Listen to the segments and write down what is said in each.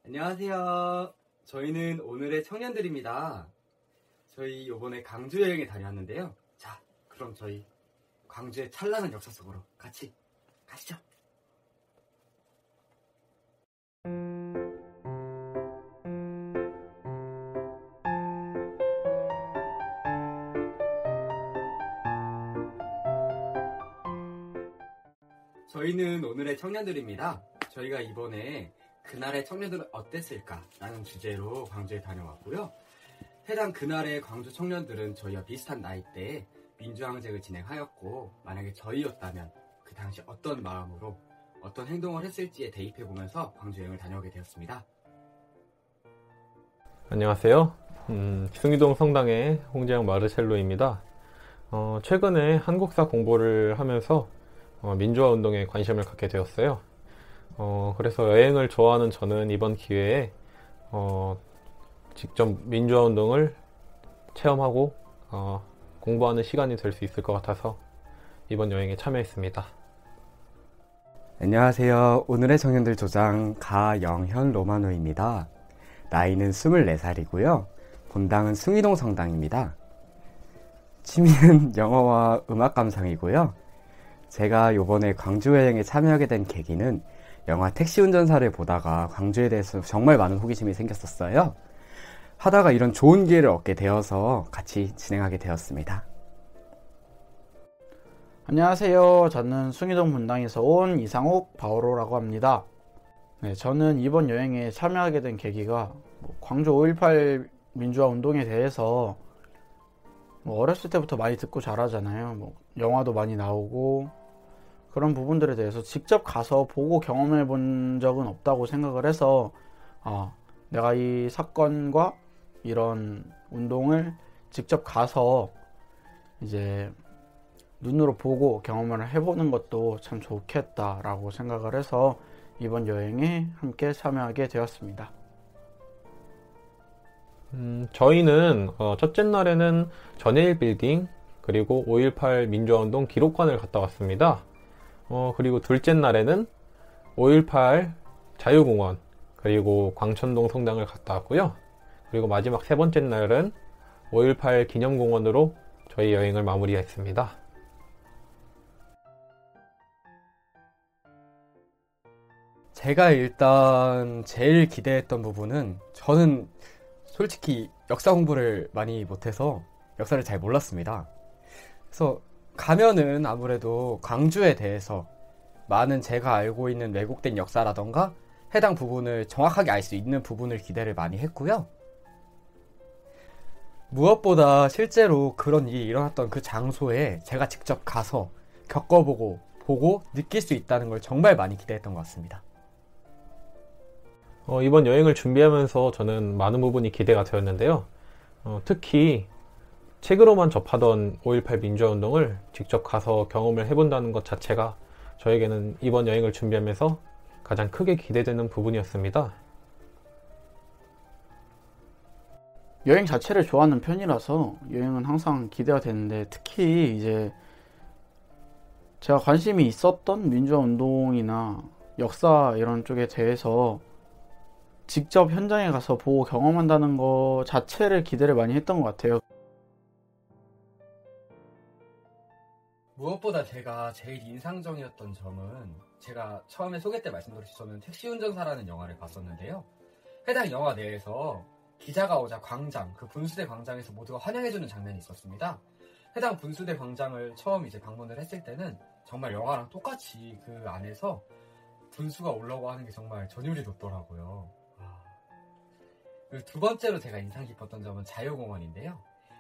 안녕하세요. 저희는 오늘의 청년들입니다. 저희 이번에 광주 여행에 다녀왔는데요. 자, 그럼 저희 광주의 찬란한 역사 속으로 같이 가시죠. 저희는 오늘의 청년들입니다. 저희가 이번에 그날의 청년들은 어땠을까? 라는 주제로 광주에 다녀왔고요. 해당 그날의 광주 청년들은 저희와 비슷한 나이대에 민주항쟁을 진행하였고, 만약에 저희였다면 그 당시 어떤 마음으로 어떤 행동을 했을지에 대입해보면서 광주 여행을 다녀오게 되었습니다. 안녕하세요. 승희동 성당의 홍재영 마르첼로입니다. 최근에 한국사 공부를 하면서 민주화 운동에 관심을 갖게 되었어요. 그래서 여행을 좋아하는 저는 이번 기회에 직접 민주화 운동을 체험하고 공부하는 시간이 될 수 있을 것 같아서 이번 여행에 참여했습니다. 안녕하세요. 오늘의 청년들 조장 가영현 로마노입니다. 나이는 24살이고요. 본당은 승희동 성당입니다. 취미는 영어와 음악 감상이고요. 제가 이번에 광주 여행에 참여하게 된 계기는 영화 택시 운전사를 보다가 광주에 대해서 정말 많은 호기심이 생겼었어요. 하다가 이런 좋은 기회를 얻게 되어서 같이 진행하게 되었습니다. 안녕하세요. 저는 숭이동 분당에서 온 이상욱 바오로라고 합니다. 네, 저는 이번 여행에 참여하게 된 계기가 광주 5.18 민주화 운동에 대해서 어렸을 때부터 많이 듣고 자라잖아요. 영화도 많이 나오고 그런 부분들에 대해서 직접 가서 보고 경험해 본 적은 없다고 생각을 해서 내가 이 사건과 이런 운동을 직접 가서 이제 눈으로 보고 경험을 해보는 것도 참 좋겠다라고 생각을 해서 이번 여행에 함께 참여하게 되었습니다. 저희는 첫째 날에는 전해일 빌딩 그리고 5.18 민주화운동 기록관을 갔다 왔습니다. 그리고 둘째 날에는 5.18 자유공원 그리고 광천동 성당을 갔다 왔고요. 그리고 마지막 세 번째 날은 5.18 기념공원으로 저희 여행을 마무리했습니다. 제가 일단 제일 기대했던 부분은, 저는 솔직히 역사 공부를 많이 못해서 역사를 잘 몰랐습니다. 그래서 가면은 아무래도 광주에 대해서 많은 제가 알고 있는 왜곡된 역사라던가 해당 부분을 정확하게 알 수 있는 부분을 기대를 많이 했고요. 무엇보다 실제로 그런 일이 일어났던 그 장소에 제가 직접 가서 겪어보고 보고 느낄 수 있다는 걸 정말 많이 기대했던 것 같습니다. 이번 여행을 준비하면서 저는 많은 부분이 기대가 되었는데요. 특히 책으로만 접하던 5.18 민주화운동을 직접 가서 경험을 해본다는 것 자체가 저에게는 이번 여행을 준비하면서 가장 크게 기대되는 부분이었습니다. 여행 자체를 좋아하는 편이라서 여행은 항상 기대가 되는데, 특히 이제 제가 관심이 있었던 민주화 운동이나 역사 이런 쪽에 대해서 직접 현장에 가서 보고 경험한다는 것 자체를 기대를 많이 했던 것 같아요. 무엇보다 제가 제일 인상적이었던 점은, 제가 처음에 소개 때 말씀드렸듯이 저는 택시 운전사라는 영화를 봤었는데요. 해당 영화 내에서 기자가 오자 광장, 그 분수대 광장에서 모두가 환영해주는 장면이 있었습니다. 해당 분수대 광장을 처음 이제 방문을 했을 때는 정말 영화랑 똑같이 그 안에서 분수가 올라오고 하는 게 정말 전율이 돋더라고요. 그리고 두 번째로 제가 인상 깊었던 점은 자유공원인데요.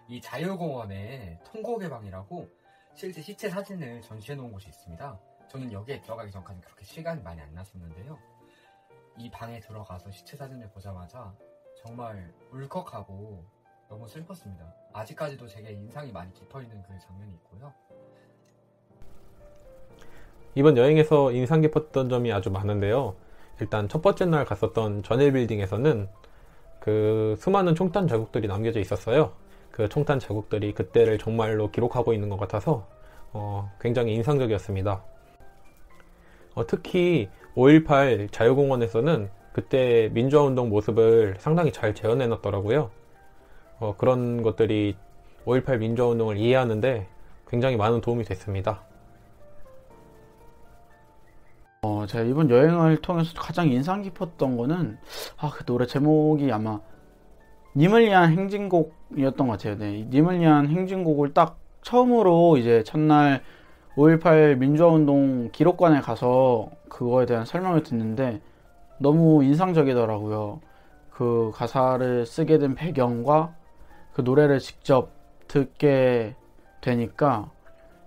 이 자유공원에 통곡의 방이라고 실제 시체 사진을 전시해 놓은 곳이 있습니다. 저는 여기에 들어가기 전까지 그렇게 시간이 많이 안 났었는데요. 이 방에 들어가서 시체 사진을 보자마자 정말 울컥하고 너무 슬펐습니다. 아직까지도 제게 인상이 많이 깊어있는 그 장면이 있고요. 이번 여행에서 인상 깊었던 점이 아주 많은데요. 일단 첫 번째 날 갔었던 전일 빌딩에서는 그 수많은 총탄 자국들이 남겨져 있었어요. 그 총탄 자국들이 그때를 정말로 기록하고 있는 것 같아서 굉장히 인상적이었습니다. 특히 5.18 자유공원에서는 그때 민주화 운동 모습을 상당히 잘 재현해 놨더라고요. 그런 것들이 5.18 민주화 운동을 이해하는데 굉장히 많은 도움이 됐습니다. 제가 이번 여행을 통해서 가장 인상 깊었던 거는 그 노래 제목이 아마 님을 위한 행진곡이었던 것 같아요. 네, 님을 위한 행진곡을 딱 처음으로 이제 첫날 5.18 민주화운동 기록관에 가서 그거에 대한 설명을 듣는데 너무 인상적이더라고요. 그 가사를 쓰게 된 배경과 그 노래를 직접 듣게 되니까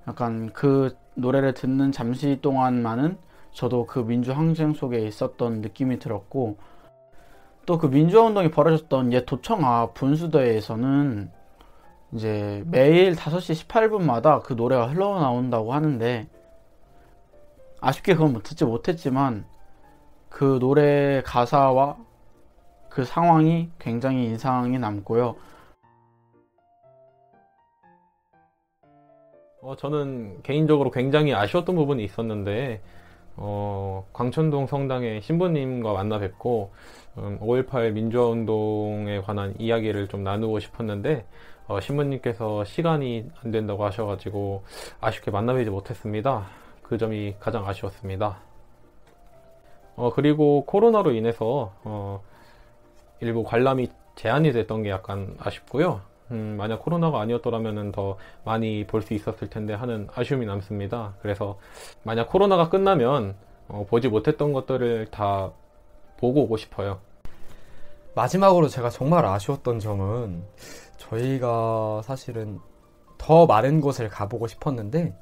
약간 그 노래를 듣는 잠시 동안만은 저도 그 민주항쟁 속에 있었던 느낌이 들었고, 또 그 민주화운동이 벌어졌던 옛 도청 앞 분수대에서는 이제 매일 5시 18분마다 그 노래가 흘러나온다고 하는데, 아쉽게 그건 듣지 못했지만 그 노래 가사와 그 상황이 굉장히 인상이 남고요. 저는 개인적으로 굉장히 아쉬웠던 부분이 있었는데, 광천동 성당의 신부님과 만나 뵙고 5.18 민주화운동에 관한 이야기를 좀 나누고 싶었는데, 신부님께서 시간이 안 된다고 하셔가지고 아쉽게 만나 뵈지 못했습니다. 그 점이 가장 아쉬웠습니다. 그리고 코로나로 인해서 일부 관람이 제한이 됐던 게 약간 아쉽고요. 만약 코로나가 아니었더라면 더 많이 볼 수 있었을 텐데 하는 아쉬움이 남습니다. 그래서 만약 코로나가 끝나면 보지 못했던 것들을 다 보고 오고 싶어요. 마지막으로 제가 정말 아쉬웠던 점은 저희가 사실은 더 많은 곳을 가보고 싶었는데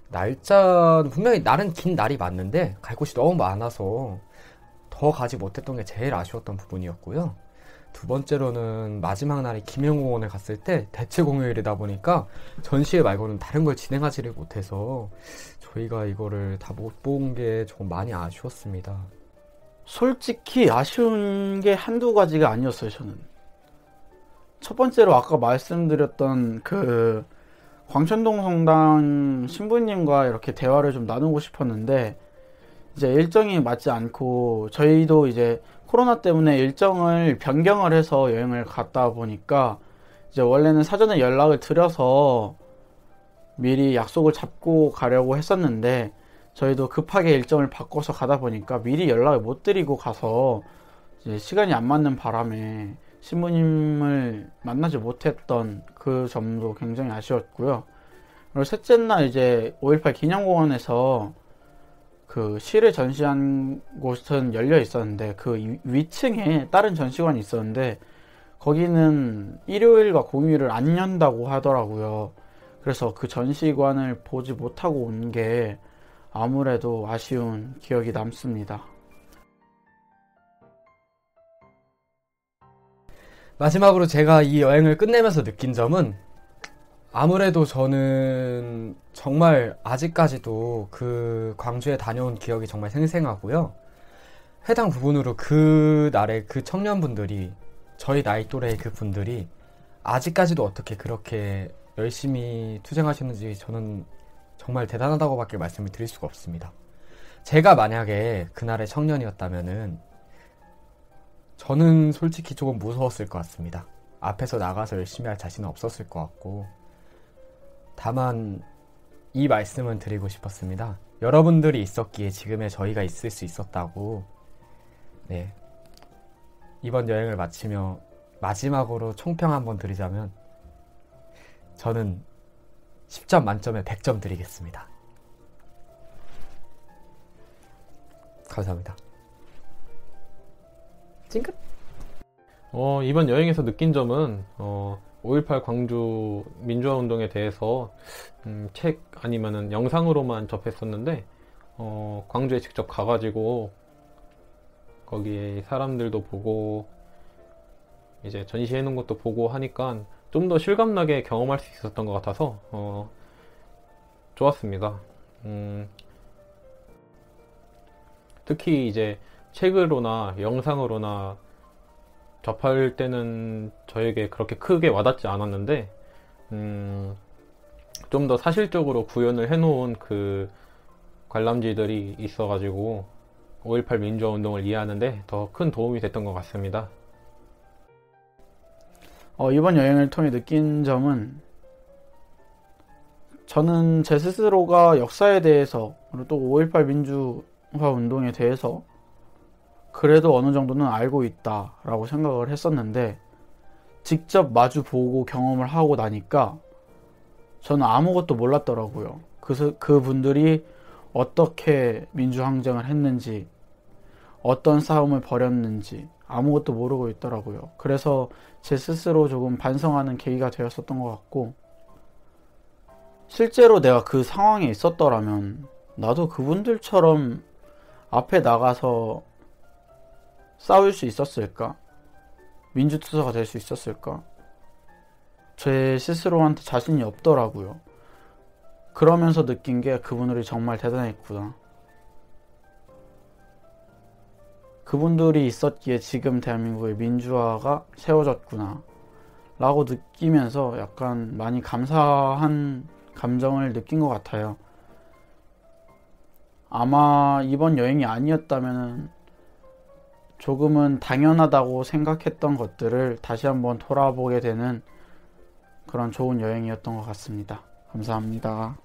날짜는 분명히 날은 긴 날이 맞는데 갈 곳이 너무 많아서 더 가지 못했던 게 제일 아쉬웠던 부분이었고요. 두 번째로는 마지막 날에 김영공원에 갔을 때 대체 공휴일이다 보니까 전시회 말고는 다른 걸 진행하지를 못해서 저희가 이거를 다 못 본 게 조금 많이 아쉬웠습니다. 솔직히 아쉬운 게 한두 가지가 아니었어요. 저는 첫 번째로 아까 말씀드렸던 그 광천동 성당 신부님과 이렇게 대화를 좀 나누고 싶었는데 이제 일정이 맞지 않고 저희도 이제 코로나 때문에 일정을 변경을 해서 여행을 갔다 보니까 이제 원래는 사전에 연락을 드려서 미리 약속을 잡고 가려고 했었는데 저희도 급하게 일정을 바꿔서 가다 보니까 미리 연락을 못 드리고 가서 이제 시간이 안 맞는 바람에 신부님을 만나지 못했던 그 점도 굉장히 아쉬웠고요. 그리고 셋째 날 이제 5.18 기념공원에서 그 시를 전시한 곳은 열려 있었는데 그 위층에 다른 전시관이 있었는데 거기는 일요일과 공휴일을 안 연다고 하더라고요. 그래서 그 전시관을 보지 못하고 온 게 아무래도 아쉬운 기억이 남습니다. 마지막으로 제가 이 여행을 끝내면서 느낀 점은 아무래도 저는 정말 아직까지도 그 광주에 다녀온 기억이 정말 생생하고요. 해당 부분으로 그 날에 그 청년분들이, 저희 나이 또래의 그 분들이 아직까지도 어떻게 그렇게 열심히 투쟁하시는지 저는 정말 대단하다고밖에 말씀을 드릴 수가 없습니다. 제가 만약에 그날의 청년이었다면은 저는 솔직히 조금 무서웠을 것 같습니다. 앞에서 나가서 열심히 할 자신은 없었을 것 같고, 다만 이 말씀은 드리고 싶었습니다. 여러분들이 있었기에 지금의 저희가 있을 수 있었다고. 네, 이번 여행을 마치며 마지막으로 총평 한번 드리자면 저는 10점 만점에 100점 드리겠습니다. 감사합니다. 찡긋. 이번 여행에서 느낀 점은 5.18 광주 민주화운동에 대해서 책 아니면은 영상으로만 접했었는데 광주에 직접 가가지고 거기에 사람들도 보고 이제 전시해놓은 것도 보고 하니까 좀 더 실감나게 경험할 수 있었던 것 같아서 좋았습니다. 특히 이제 책으로나 영상으로나 접할 때는 저에게 그렇게 크게 와닿지 않았는데 좀 더 사실적으로 구현을 해놓은 그 관람지들이 있어가지고 5.18 민주화 운동을 이해하는데 더 큰 도움이 됐던 것 같습니다. 이번 여행을 통해 느낀 점은 저는 제 스스로가 역사에 대해서 그리고 또 5.18 민주화 운동에 대해서 그래도 어느 정도는 알고 있다라고 생각을 했었는데 직접 마주 보고 경험을 하고 나니까 저는 아무것도 몰랐더라고요. 그분들이 어떻게 민주항쟁을 했는지, 어떤 싸움을 벌였는지 아무것도 모르고 있더라고요. 그래서 제 스스로 조금 반성하는 계기가 되었었던 것 같고, 실제로 내가 그 상황에 있었더라면 나도 그분들처럼 앞에 나가서 싸울 수 있었을까? 민주투사가 될 수 있었을까? 제 스스로한테 자신이 없더라고요. 그러면서 느낀 게 그분들이 정말 대단했구나. 그분들이 있었기에 지금 대한민국의 민주화가 세워졌구나 라고 느끼면서 약간 많이 감사한 감정을 느낀 것 같아요. 아마 이번 여행이 아니었다면 조금은 당연하다고 생각했던 것들을 다시 한번 돌아보게 되는 그런 좋은 여행이었던 것 같습니다. 감사합니다.